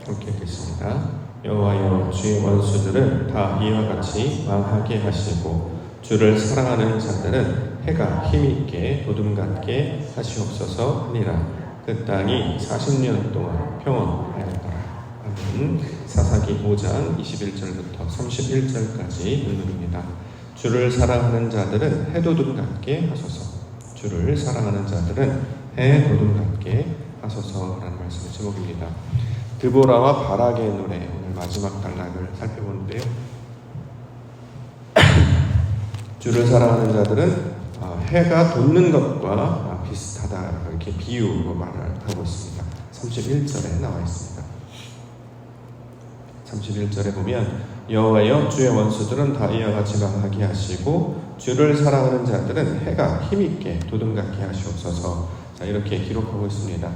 함께 읽겠습니다. 여호와여, 주의 원수들은 다 이와 같이 망하게 하시고 주를 사랑하는 자들은 해가 힘있게 도둠같게 하시옵소서 하니라. 그 땅이 40년 동안 평온하였더라. 아멘. 사사기 5장 21절부터 31절까지 본문입니다. 주를 사랑하는 자들은 해도둠같게 하소서. 주를 사랑하는 자들은 해도둠같게 하소서라는 말씀의 제목입니다. 드보라와 바락의 노래, 오늘 마지막 단락을 살펴보는데요. 주를 사랑하는 자들은 해가 돋는 것과 비슷하다, 이렇게 비유로 말을 하고 있습니다. 31절에 나와 있습니다. 31절에 보면 여호와여, 주의 원수들은 다 이와 같이 망하게 하시고 주를 사랑하는 자들은 해가 힘있게 도둠같게 하시옵소서. 자, 이렇게 기록하고 있습니다.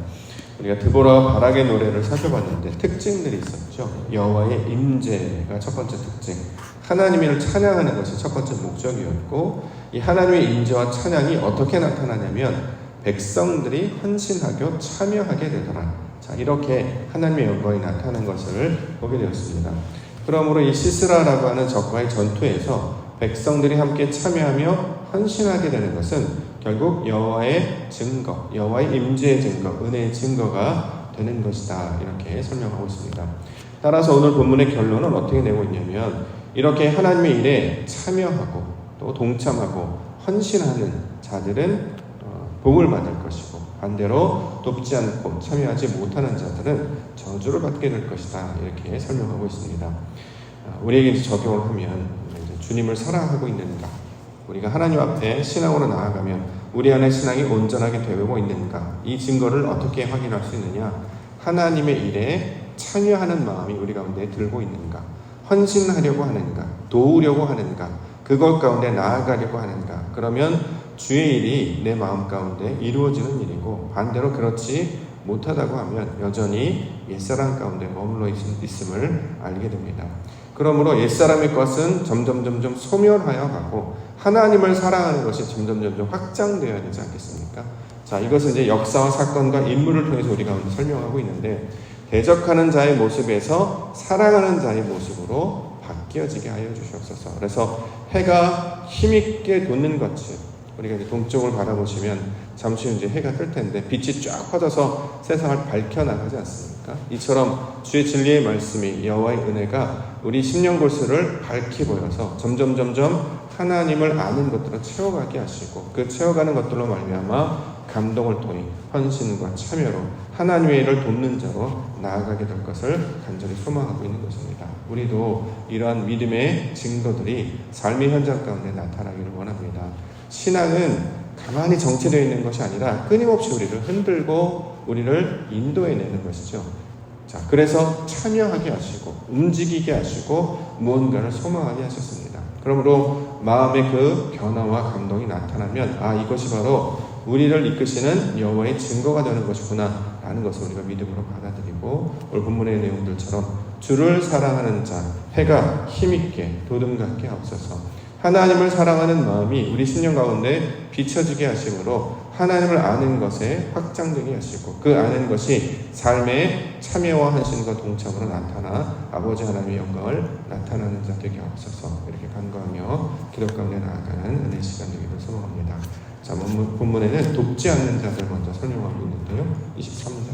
우리가 드보라와 바락의 노래를 살펴봤는데 특징들이 있었죠. 여호와의 임재가 첫 번째 특징, 하나님을 찬양하는 것이 첫 번째 목적이었고, 이 하나님의 임재와 찬양이 어떻게 나타나냐면 백성들이 헌신하고 참여하게 되더라. 자, 이렇게 하나님의 영광이 나타나는 것을 보게 되었습니다. 그러므로 이 시스라라고 하는 적과의 전투에서 백성들이 함께 참여하며 헌신하게 되는 것은 결국 여호와의 증거, 여호와의 임재의 증거, 은혜의 증거가 되는 것이다, 이렇게 설명하고 있습니다. 따라서 오늘 본문의 결론은 어떻게 내고 있냐면, 이렇게 하나님의 일에 참여하고 또 동참하고 헌신하는 자들은 복을 받을 것이고, 반대로 돕지 않고 참여하지 못하는 자들은 저주를 받게 될 것이다, 이렇게 설명하고 있습니다. 우리에게 적용을 하면 주님을 사랑하고 있는가, 우리가 하나님 앞에 신앙으로 나아가면 우리 안에 신앙이 온전하게 되고 있는가, 이 증거를 어떻게 확인할 수 있느냐? 하나님의 일에 참여하는 마음이 우리 가운데 들고 있는가, 헌신하려고 하는가, 도우려고 하는가, 그것 가운데 나아가려고 하는가. 그러면 주의 일이 내 마음 가운데 이루어지는 일이고, 반대로 그렇지 못하다고 하면 여전히 옛사람 가운데 머물러 있음을 알게 됩니다. 그러므로 옛사람의 것은 점점 소멸하여 가고 하나님을 사랑하는 것이 점점 확장되어야 되지 않겠습니까? 자, 이것은 이제 역사와 사건과 인물을 통해서 우리가 설명하고 있는데, 대적하는 자의 모습에서 사랑하는 자의 모습으로 바뀌어지게 하여 주시옵소서. 그래서 해가 힘있게 돋는 것이, 우리가 이제 동쪽을 바라보시면 잠시 후 이제 해가 뜰 텐데 빛이 쫙 퍼져서 세상을 밝혀나가지 않습니까? 이처럼 주의 진리의 말씀이, 여호와의 은혜가 우리 심령골수를 밝히 보여서 점점 하나님을 아는 것들을 채워가게 하시고, 그 채워가는 것들로 말미암아 감동을 통해 헌신과 참여로 하나님의 일을 돕는 자로 나아가게 될 것을 간절히 소망하고 있는 것입니다. 우리도 이러한 믿음의 증거들이 삶의 현장 가운데 나타나기를 원합니다. 신앙은 가만히 정체되어 있는 것이 아니라 끊임없이 우리를 흔들고 우리를 인도해내는 것이죠. 자, 그래서 참여하게 하시고 움직이게 하시고 무언가를 소망하게 하셨습니다. 그러므로 마음의 그 변화와 감동이 나타나면, 이것이 바로 우리를 이끄시는 여호와의 증거가 되는 것이구나 라는 것을 우리가 믿음으로 받아들이고, 오늘 본문의 내용들처럼 주를 사랑하는 자, 해가 힘있게 도둠같게 하옵소서. 하나님을 사랑하는 마음이 우리 심령 가운데 비춰지게 하심으로 하나님을 아는 것에 확장되게 하시고, 그 아는 것이 삶의 참여와 헌신과 동참으로 나타나 아버지 하나님의 영광을 나타나는 자 되게 하옵소서. 이렇게 간구하며 기도 가운데 나아가는 은혜 시간 되기를 소망합니다. 자, 본문에는 돕지 않는 자들 먼저 설명하고 있는데요. 23절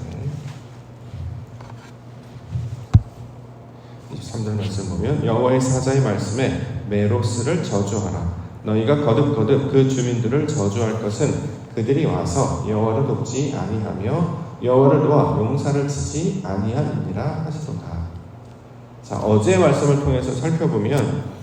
말씀 보면, 여호와의 사자의 말씀에 메로스를 저주하라. 너희가 거듭 그 주민들을 저주할 것은 그들이 와서 여호와를 돕지 아니하며 여호와를 놓아 용사를 치지 아니하니라 하시도다. 자, 어제의 말씀을 통해서 살펴보면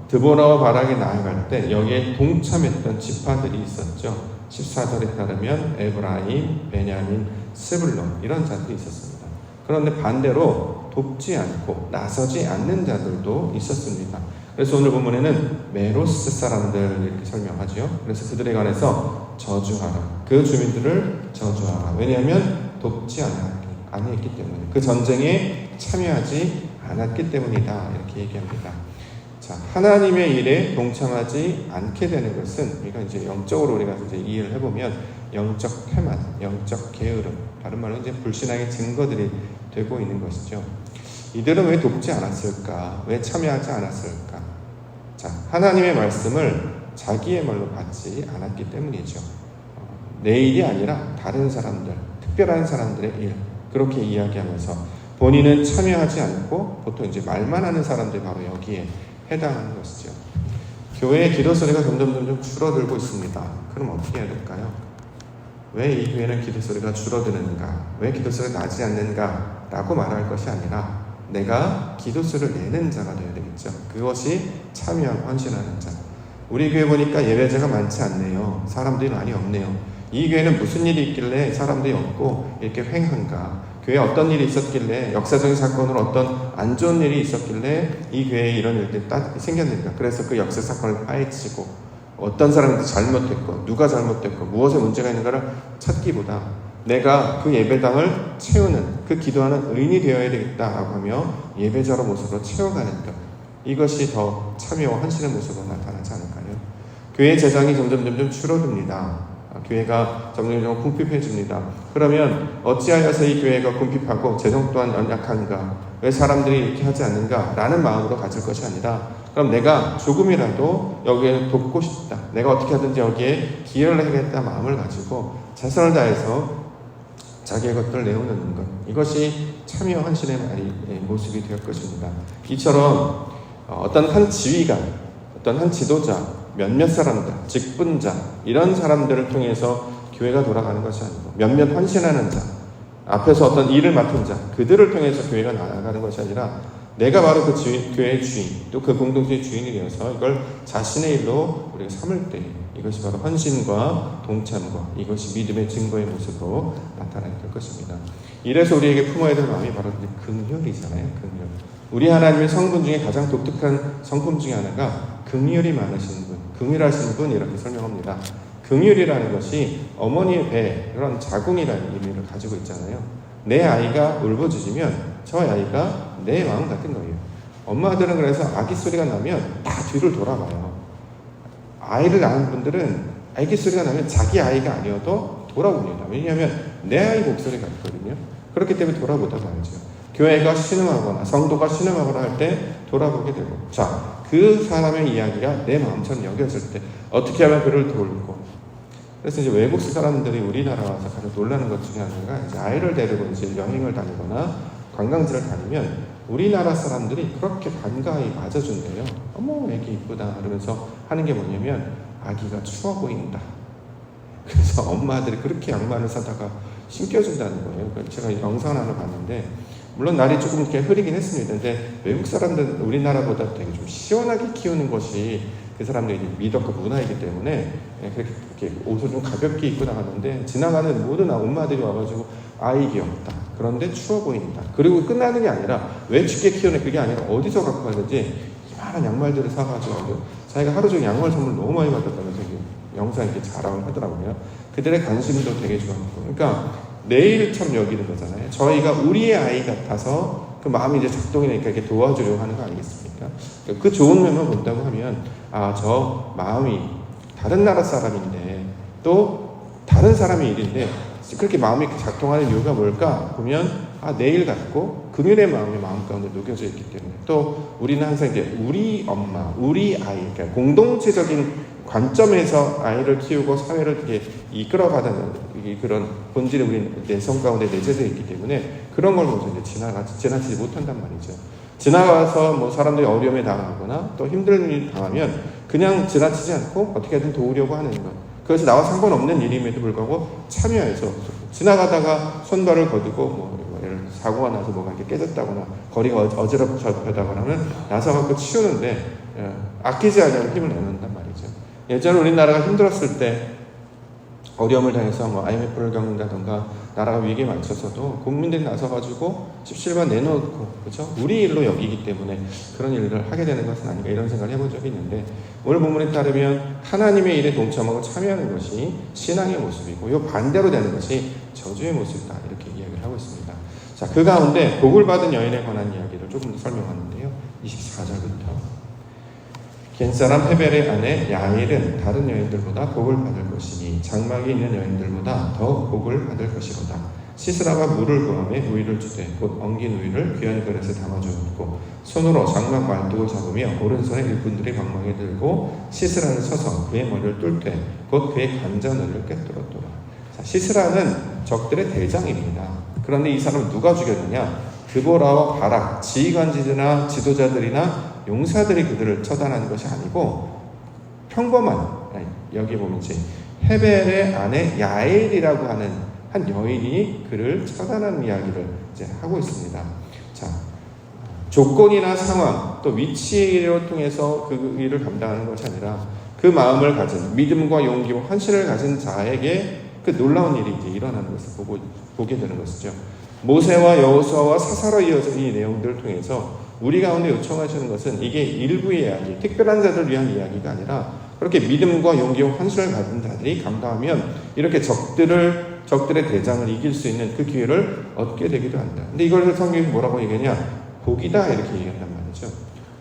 드보라와 바락이 나아갈 때 여기에 동참했던 지파들이 있었죠. 14절에 따르면 에브라임, 베냐민, 스불론, 이런 자들이 있었습니다. 그런데 반대로 돕지 않고 나서지 않는 자들도 있었습니다. 그래서 오늘 본문에는 메로스 사람들 이렇게 설명하죠. 그래서 그들에 관해서 저주하라. 그 주민들을 저주하라. 왜냐하면 돕지 아니했기 때문에, 그 전쟁에 참여하지 않았기 때문이다, 이렇게 얘기합니다. 자, 자, 하나님의 일에 동참하지 않게 되는 것은, 우리가 이제 영적으로 우리가 이제 이해를 해보면 영적 회만, 영적 게으름, 다른 말로 이제 불신앙의 증거들이 되고 있는 것이죠. 이들은 왜 돕지 않았을까? 왜 참여하지 않았을까? 자, 하나님의 말씀을 자기의 말로 받지 않았기 때문이죠. 내 일이 아니라 다른 사람들, 특별한 사람들의 일, 그렇게 이야기하면서 본인은 참여하지 않고 보통 이제 말만 하는 사람들이 바로 여기에 해당하는 것이죠. 교회의 기도 소리가 점점 줄어들고 있습니다. 그럼 어떻게 해야 될까요? 왜 이 교회는 기도 소리가 줄어드는가? 왜 기도 소리가 나지 않는가? 라고 말할 것이 아니라 내가 기도 소리를 내는 자가 되어야 되겠죠. 그것이 참여하고 헌신하는 자. 우리 교회 보니까 예배자가 많지 않네요. 사람들이 많이 없네요. 이 교회는 무슨 일이 있길래 사람들이 없고 이렇게 횡한가? 교회에 어떤 일이 있었길래, 역사적인 사건으로 어떤 안 좋은 일이 있었길래 이 교회에 이런 일들이 딱 생겼는가? 그래서 그 역사 사건을 파헤치고 어떤 사람이 잘못했고 누가 잘못했고 무엇에 문제가 있는가를 찾기보다 내가 그 예배당을 채우는, 그 기도하는 의인이 되어야 되겠다라고 하며 예배자로 모습으로 채워가는 것, 이것이 더 참여와 헌신의 모습으로 나타나지 않을까요? 교회 재정이 점점 줄어듭니다. 교회가 점점 궁핍해집니다. 그러면 어찌하여서 이 교회가 궁핍하고 재정 또한 연약한가? 왜 사람들이 이렇게 하지 않는가? 라는 마음으로 가질 것이 아니라, 그럼 내가 조금이라도 여기에 돕고 싶다, 내가 어떻게 하든지 여기에 기여를 하겠다 마음을 가지고 최선을 다해서 자기의 것들을 내어놓는 것, 이것이 참여 헌신의 모습이 될 것입니다. 이처럼 어떤 한 지휘관, 어떤 한 지도자, 몇몇 사람들, 직분자, 이런 사람들을 통해서 교회가 돌아가는 것이 아니고 몇몇 헌신하는 자, 앞에서 어떤 일을 맡은 자, 그들을 통해서 교회가 나아가는 것이 아니라 내가 바로 그 교회의 주인, 또 그 공동체의 주인이 되어서 이걸 자신의 일로 우리가 삼을 때 이것이 바로 헌신과 동참과 이것이 믿음의 증거의 모습으로 나타나게 될 것입니다. 이래서 우리에게 품어야 될 마음이 바로 긍휼이잖아요. 긍휼. 우리 하나님의 성분 중에 가장 독특한 성품 중에 하나가 긍휼이 많으신 분, 긍휼하신 분, 이렇게 설명합니다. 긍휼이라는 것이 어머니의 배, 이런 자궁이라는 의미를 가지고 있잖아요. 내 아이가 울부짖으면 저 아이가 내 마음 같은 거예요. 엄마들은 그래서 아기 소리가 나면 다 뒤를 돌아봐요. 아이를 낳은 분들은 아기 소리가 나면 자기 아이가 아니어도 돌아봅니다. 왜냐하면 내 아이 목소리가 있거든요. 그렇기 때문에 돌아보다 말이죠. 교회가 신음하거나 성도가 신음하거나 할 때 돌아보게 되고, 자, 그 사람의 이야기가 내 마음처럼 여겨질 때 어떻게 하면 그를 돌고, 그래서 이제 외국 사람들이 우리나라 와서 가장 놀라는 것 중에 하나가 이제 아이를 데리고 이제 여행을 다니거나 관광지를 다니면 우리나라 사람들이 그렇게 반가이 맞아준대요. 어머, 애기 이쁘다 그러면서 하는 게 뭐냐면 아기가 추워 보인다. 그래서 엄마들이 그렇게 양말을 사다가 신겨준다는 거예요. 제가 영상을 하나 봤는데, 물론 날이 조금 이렇게 흐리긴 했습니다. 근데 외국 사람들은 우리나라보다 되게 좀 시원하게 키우는 것이 그 사람들의 미덕과 문화이기 때문에 그렇게 옷을 좀 가볍게 입고 나갔는데, 지나가는 모든 엄마들이 와가지고 아이 귀엽다, 그런데 추워 보인다, 그리고 끝나는 게 아니라 왜 춥게 키우네, 그게 아니라 어디서 갖고 왔는지 이만한 양말들을 사가지고 자기가 하루 종일 양말 선물 너무 많이 받았다면서 영상 이렇게 자랑을 하더라고요. 그들의 관심도 되게 좋았고, 그러니까 내일처럼 여기는 거잖아요. 저희가 우리의 아이 같아서 그 마음이 이제 작동이 되니까 이렇게 도와주려고 하는 거 아니겠습니까? 그 좋은 면만 본다고 하면, 아, 저 마음이 다른 나라 사람인데 또 다른 사람의 일인데 그렇게 마음이 작동하는 이유가 뭘까 보면, 아, 내일 같고 긍휼의 마음이 마음 가운데 녹여져 있기 때문에, 또 우리는 항상 이제 우리 엄마, 우리 아이, 그러니까 공동체적인 관점에서 아이를 키우고 사회를 이렇게 이끌어가는 그런 본질이 우리 내성 가운데 내재되어 있기 때문에 그런 걸 먼저 이제 지나치지 못한단 말이죠. 지나가서 뭐 사람들이 어려움에 당하거나 또 힘든 일이 당하면 그냥 지나치지 않고 어떻게든 도우려고 하는 것. 그것이 나와 상관없는 일임에도 불구하고 참여해서 지나가다가 손발을 거두고 뭐 예를 들어 사고가 나서 뭐가 이렇게 깨졌다거나 거리가 어지럽다거나 하면 나서 갖고 치우는데 아끼지 않으면 힘을 내놓는단 말이죠. 예전에 우리나라가 힘들었을 때 어려움을 당해서 뭐 IMF를 겪는다던가 나라가 위기에 맞춰서도 국민들이 나서가지고 십실반 내놓고, 그렇죠? 우리 일로 여기기 때문에 그런 일을 하게 되는 것은 아닌가, 이런 생각을 해본 적이 있는데, 오늘 본문에 따르면 하나님의 일에 동참하고 참여하는 것이 신앙의 모습이고, 이 반대로 되는 것이 저주의 모습이다, 이렇게 이야기를 하고 있습니다. 자, 그 가운데 복을 받은 여인에 관한 이야기를 조금 더 설명하는데요. 24절부터 겐사람 헤벨의 아내 야엘은 다른 여인들보다 복을 받을 것이니 장막이 있는 여인들보다 더 복을 받을 것이로다. 시스라가 물을 구함에 우유를 주되 곧 엉긴 우유를 귀한 그릇에 담아주었고 손으로 장막 말뚝을 잡으며 오른손에 일꾼들이 방망이 들고 시스라를 쳐서 그의 머리를 뚫되 곧 그의 관자놀이를 꿰뚫었더라. 자, 시스라는 적들의 대장입니다. 그런데 이 사람을 누가 죽였느냐? 드보라와 바락, 지휘관들이나 지도자들이나 용사들이 그들을 처단하는 것이 아니고 평범한, 여기 보면 이제 헤벨의 아내 야엘이라고 하는 한 여인이 그를 처단하는 이야기를 이제 하고 있습니다. 자, 조건이나 상황 또 위치를 통해서 그 일을 감당하는 것이 아니라 그 마음을 가진 믿음과 용기와 헌신을 가진 자에게 그 놀라운 일이 이제 일어나는 것을 보게 되는 것이죠. 모세와 여호수아와 사사로 이어진 이 내용들을 통해서 우리 가운데 요청하시는 것은 이게 일부의 이야기, 특별한 자들을 위한 이야기가 아니라 그렇게 믿음과 용기와 헌신을 가진 자들이 감당하면 이렇게 적들의 대장을 이길 수 있는 그 기회를 얻게 되기도 한다. 근데 이걸 성경이 뭐라고 얘기하냐? 복이다 이렇게 얘기한단 말이죠.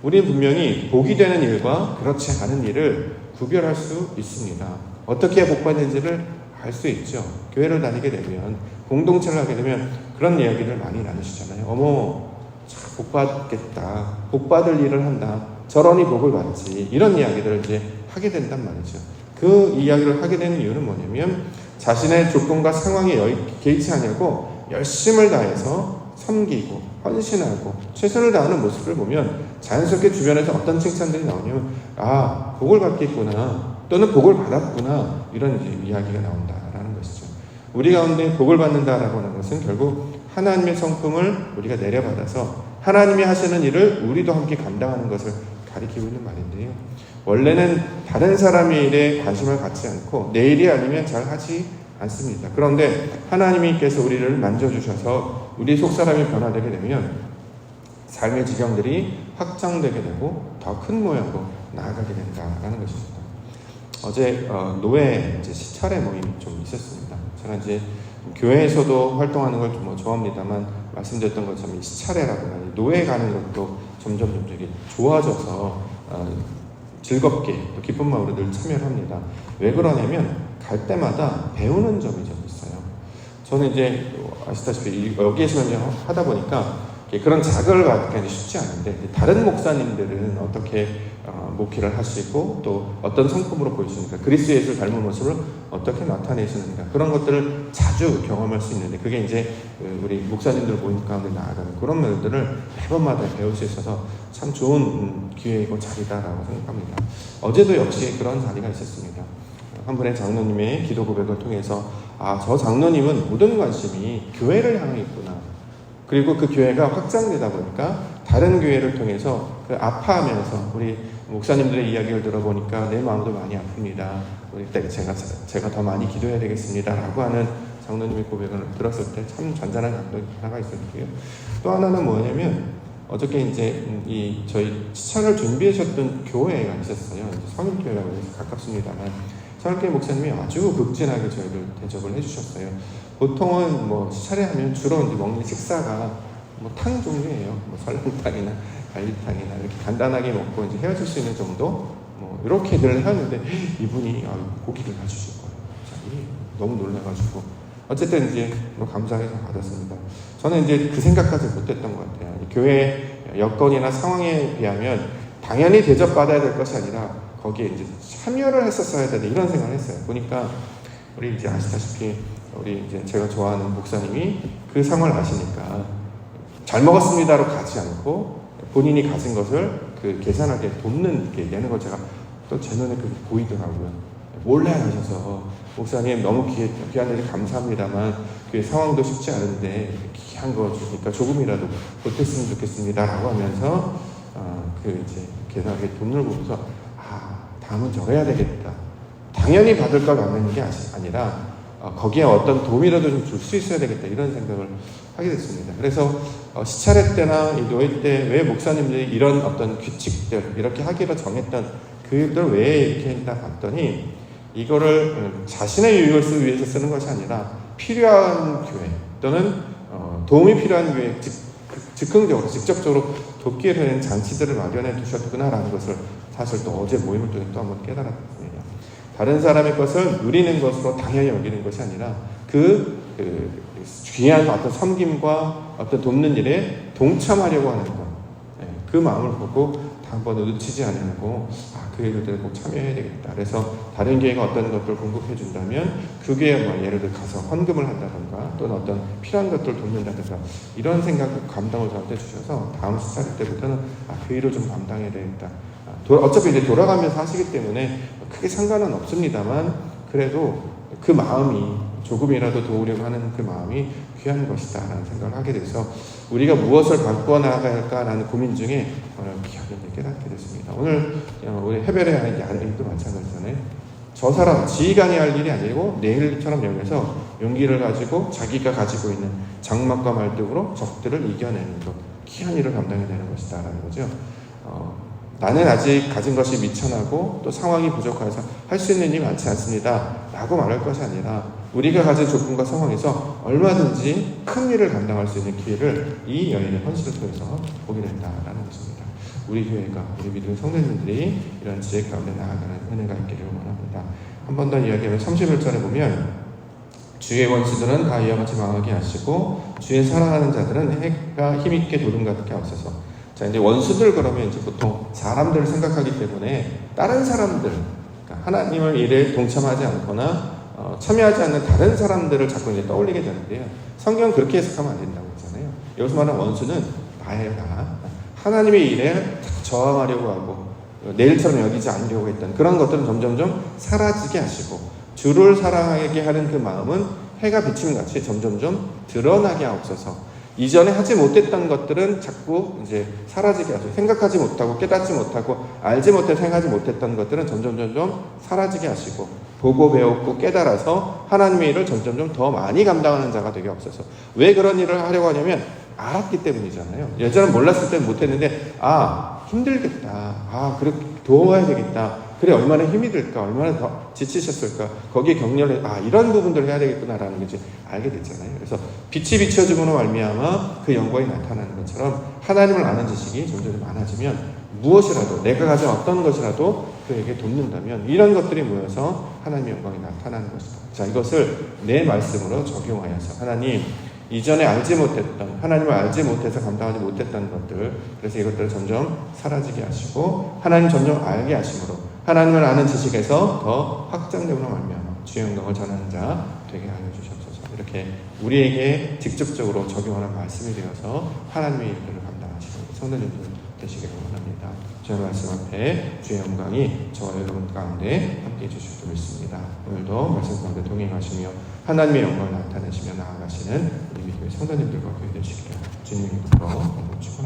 우리는 분명히 복이 되는 일과 그렇지 않은 일을 구별할 수 있습니다. 어떻게 복 받는지를 알 수 있죠. 교회를 다니게 되면 공동체를 하게 되면 그런 이야기를 많이 나누시잖아요. 어머, 참 복 받겠다. 복 받을 일을 한다. 저러니 복을 받지. 이런 이야기들을 이제 하게 된단 말이죠. 그 이야기를 하게 되는 이유는 뭐냐면 자신의 조건과 상황에 개의치 않냐고 열심을 다해서 섬기고 헌신하고 최선을 다하는 모습을 보면 자연스럽게 주변에서 어떤 칭찬들이 나오냐면 아, 복을 받겠구나 또는 복을 받았구나 이런 이야기가 나온다라는 것이죠. 우리 가운데 복을 받는다라고 하는 것은 결국 하나님의 성품을 우리가 내려받아서 하나님이 하시는 일을 우리도 함께 감당하는 것을 가리키고 있는 말인데요. 원래는 다른 사람의 일에 관심을 갖지 않고 내 일이 아니면 잘 하지 않습니다. 그런데 하나님께서 우리를 만져주셔서 우리 속사람이 변화되게 되면 삶의 지경들이 확장되게 되고 더 큰 모양으로 나아가게 된다라는 것입니다. 어제 노예 이제 시찰의 모임이 좀 있었습니다. 제가 이제 교회에서도 활동하는 걸 좀 좋아합니다만 말씀드렸던 것처럼 이 시찰회라거나 노예 가는 것도 점점 되게 좋아져서 즐겁게 또 기쁜 마음으로 늘 참여를 합니다. 왜 그러냐면 갈 때마다 배우는 점이 좀 있어요. 저는 이제 아시다시피 여기에서 이제 하다 보니까 그런 자극을 받기가 쉽지 않은데 다른 목사님들은 어떻게 목회를 하시고 또 어떤 성품으로 보이시는가, 그리스도 예수를 닮은 모습을 어떻게 나타내시는가, 그런 것들을 자주 경험할 수 있는데 그게 이제 우리 목사님들 모임 가운데 나아가는 그런 면들을 매번마다 배울 수 있어서 참 좋은 기회이고 자리다라고 생각합니다. 어제도 역시 그런 자리가 있었습니다. 한 분의 장로님의 기도 고백을 통해서 아, 저 장로님은 모든 관심이 교회를 향해 있구나. 그리고 그 교회가 확장되다 보니까 다른 교회를 통해서 그 아파하면서 우리 목사님들의 이야기를 들어보니까 내 마음도 많이 아픕니다. 우리 때 제가 더 많이 기도해야 되겠습니다라고 하는 장로님의 고백을 들었을 때 참 잔잔한 감동이 하나가 있었고요. 또 하나는 뭐냐면 어저께 이제 이 저희 시찰을 준비하셨던 교회가 있었어요. 성인교회라고 해서 가깝습니다만 성인교회 목사님이 아주 극진하게 저희를 대접을 해주셨어요. 보통은 뭐 시찰회하면 주로 이제 먹는 식사가 뭐 탕 종류예요. 뭐 설렁탕이나 갈비탕이나 이렇게 간단하게 먹고 이제 헤어질 수 있는 정도 뭐 이렇게 늘 하는데 이분이 고기를 다 주실 거예요. 너무 놀라가지고 어쨌든 이제 뭐 감사해서 받았습니다. 저는 이제 그 생각까지 못했던 것 같아요. 교회 여건이나 상황에 비하면 당연히 대접받아야 될 것이 아니라 거기에 이제 참여를 했었어야 되는 이런 생각을 했어요. 보니까 우리 이제 아시다시피 우리 이제 제가 좋아하는 목사님이 그 상황을 아시니까 잘 먹었습니다로 가지 않고 본인이 가진 것을 그 계산하게 돕는 게 내는 걸 제가 또 제 눈에 그게 보이더라고요. 몰래 하셔서 목사님 너무 귀한 일이 감사합니다만 그 상황도 쉽지 않은데 귀한 거 주니까 조금이라도 보탰으면 좋겠습니다라고 하면서 그 이제 계산하게 돈을 보면서 다음은 저래야 되겠다. 당연히 받을 걸 받는 게 아니라 거기에 어떤 도움이라도 좀 줄 수 있어야 되겠다 이런 생각을 하게 됐습니다. 그래서 시찰회 때나 이 노예 때 왜 목사님들이 이런 어떤 규칙들 이렇게 하기로 정했던 그들 왜 이렇게 했나 봤더니 이거를 자신의 유익을 위해서 쓰는 것이 아니라 필요한 교회 또는 도움이 필요한 교회 즉흥적으로 직접적으로 돕기에 되는 장치들을 마련해 두셨구나라는 것을 사실 또 어제 모임을 통해 또 한번 깨달았거든요. 다른 사람의 것을 누리는 것으로 당연히 여기는 것이 아니라 그 귀한 어떤 섬김과 어떤 돕는 일에 동참하려고 하는 것, 그 마음을 보고 다음번에 놓치지 않으려고 그 일들을 꼭 참여해야 되겠다. 그래서 다른 교회가 어떤 것들을 공급해 준다면 그 교회에 뭐 예를 들어 가서 헌금을 한다던가 또는 어떤 필요한 것들을 돕는다든가 이런 생각 감당을 저한테 주셔서 다음 수사일 때부터는 그 일을 좀 감당해야 되겠다. 어차피 이제 돌아가면서 하시기 때문에 크게 상관은 없습니다만 그래도 그 마음이 조금이라도 도우려고 하는 그 마음이 귀한 것이다 라는 생각을 하게 돼서 우리가 무엇을 바꿔나갈까라는 고민 중에 오늘 귀하게 깨닫게 됐습니다. 오늘 우리 해별의 아이도 마찬가지잖아요. 저 사람 지휘관이 할 일이 아니고 내일처럼 여기서 용기를 가지고 자기가 가지고 있는 장막과 말뚝으로 적들을 이겨내는 것, 귀한 일을 감당해내는 것이다 라는 거죠. 나는 아직 가진 것이 미천하고 또 상황이 부족해서 할 수 있는 일이 많지 않습니다 라고 말할 것이 아니라 우리가 가진 조건과 상황에서 얼마든지 큰 일을 감당할 수 있는 기회를 이 여인의 헌신을 통해서 보게 된다라는 것입니다. 우리 교회가, 우리 믿는 성도님들이 이런 지혜 가운데 나아가는 은혜가 있기를 원합니다. 한 번 더 이야기하면 31절에 보면 주의 원수들은 다 이와 같이 망하게 하시고 주의 사랑하는 자들은 해가 힘있게 도둑같게 하옵소서. 자, 이제 원수들 그러면 이제 보통 사람들을 생각하기 때문에 다른 사람들, 그러니까 하나님을 일에 동참하지 않거나 참여하지 않는 다른 사람들을 자꾸 이제 떠올리게 되는데요. 성경은 그렇게 해석하면 안 된다고 했잖아요. 여기서 말하는 원수는 나예요, 나. 하나님의 일에 저항하려고 하고 내일처럼 여기지 않으려고 했던 그런 것들은 점점점 사라지게 하시고 주를 사랑하게 하는 그 마음은 해가 비치는 같이 점점점 드러나게 하옵소서. 이전에 하지 못했던 것들은 자꾸 이제 사라지게 하죠. 생각하지 못하고 깨닫지 못하고 알지 못해서 행하지 못했던 것들은 점점 사라지게 하시고 보고 배웠고 깨달아서 하나님의 일을 점점 더 많이 감당하는 자가 되게 없어서. 왜 그런 일을 하려고 하냐면 알았기 때문이잖아요. 예전에 몰랐을 때는 못했는데 힘들겠다. 그렇게 도와야 되겠다. 그래 얼마나 힘이 들까, 얼마나 더 지치셨을까, 거기에 격려를 이런 부분들을 해야 되겠구나라는 걸 이제 알게 됐잖아요. 그래서 빛이 비춰짐으로 말미암아 그 영광이 나타나는 것처럼 하나님을 아는 지식이 점점 많아지면 무엇이라도 내가 가진 어떤 것이라도 그에게 돕는다면 이런 것들이 모여서 하나님의 영광이 나타나는 것이다. 자, 이것을 내 말씀으로 적용하여서 하나님 이전에 알지 못했던, 하나님을 알지 못해서 감당하지 못했던 것들, 그래서 이것들을 점점 사라지게 하시고 하나님 점점 알게 하심으로 하나님을 아는 지식에서 더 확장됨으로 말미암아 주의 영광을 전하는 자 되게 하여 주시옵소서. 이렇게 우리에게 직접적으로 적용하는 말씀이 되어서 하나님의 일들을 감당하시는 성도님들 되시기를 원합니다. 주의 말씀 앞에 주의 영광이 저와 여러분 가운데 함께 해주실 줄 믿습니다. 오늘도 말씀 가운데 동행하시며 하나님의 영광을 나타내시며 나아가시는 우리 믿음의 성도님들과 교회 되시기를 주님의 이름으로 축복합니다.